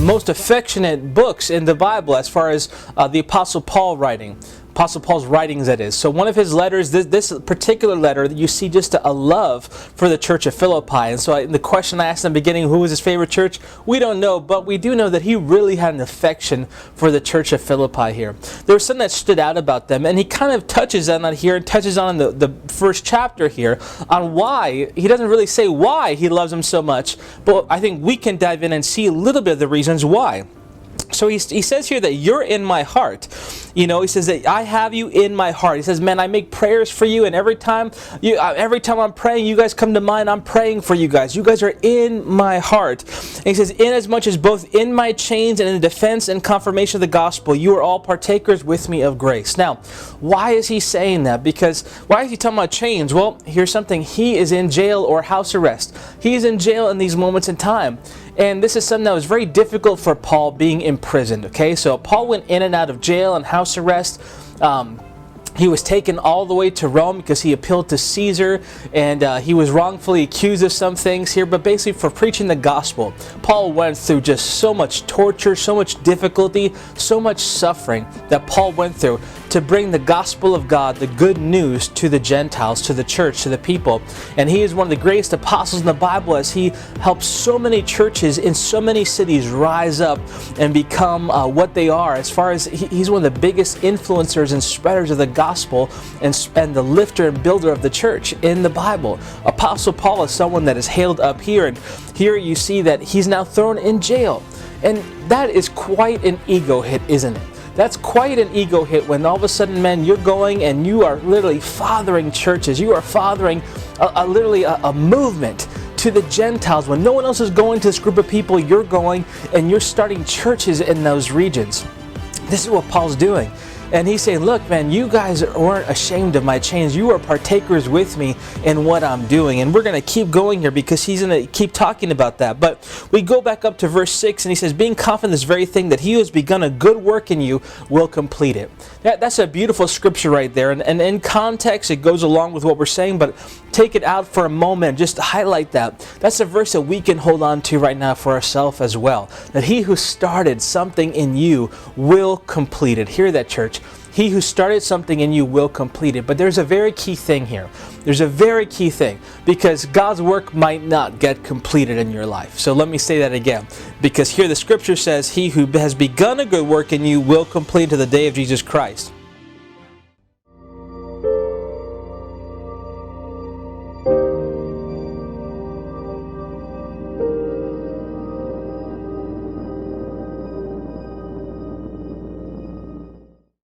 Most affectionate books in the Bible as far as the Apostle Paul writing. Apostle Paul's writings, that is. So one of his letters, this particular letter, you see just a love for the church of Philippi. And so the question I asked in the beginning, who was his favorite church? We don't know, but we do know that he really had an affection for the church of Philippi here. There was something that stood out about them, and he kind of touches on that here and touches on the first chapter here on why. He doesn't really say why he loves them so much, but I think we can dive in and see a little bit of the reasons why. So he says here that you're in my heart. You know, he says that I have you in my heart. He says, man, I make prayers for you, and every time I'm praying, you guys come to mind, I'm praying for you guys. You guys are in my heart. And he says, inasmuch as both in my chains and in the defense and confirmation of the gospel, you are all partakers with me of grace. Now, why is he saying that? Because why is he talking about chains? Well, here's something. He is in jail or house arrest. He is in jail in these moments in time. And this is something that was very difficult for Paul being imprisoned. Okay, so Paul went in and out of jail and house arrest. He was taken all the way to Rome because he appealed to Caesar, and he was wrongfully accused of some things here, but basically for preaching the gospel. Paul went through just so much torture, so much difficulty, so much suffering that Paul went through to bring the gospel of God, the good news, to the Gentiles, to the church, to the people. And he is one of the greatest apostles in the Bible as he helps so many churches in so many cities rise up and become what they are. As far as he's one of the biggest influencers and spreaders of the gospel and the lifter and builder of the church in the Bible. Apostle Paul is someone that is hailed up here, and here you see that he's now thrown in jail. And that is quite an ego hit, isn't it? That's quite an ego hit when all of a sudden, man, you're going and you are literally fathering churches. You are fathering literally a movement to the Gentiles. When no one else is going to this group of people, you're going and you're starting churches in those regions. This is what Paul's doing. And he's saying, look, man, you guys weren't ashamed of my chains. You are partakers with me in what I'm doing. And we're going to keep going here because he's going to keep talking about that. But we go back up to verse 6, and he says, being confident this very thing, that he who has begun a good work in you will complete it. That's a beautiful scripture right there. And in context, it goes along with what we're saying, but take it out for a moment, just to highlight that. That's a verse that we can hold on to right now for ourselves as well. That he who started something in you will complete it. Hear that, church. He who started something in you will complete it. But there's a very key thing here. There's a very key thing, because God's work might not get completed in your life. So let me say that again. Because here the scripture says, he who has begun a good work in you will complete to the day of Jesus Christ.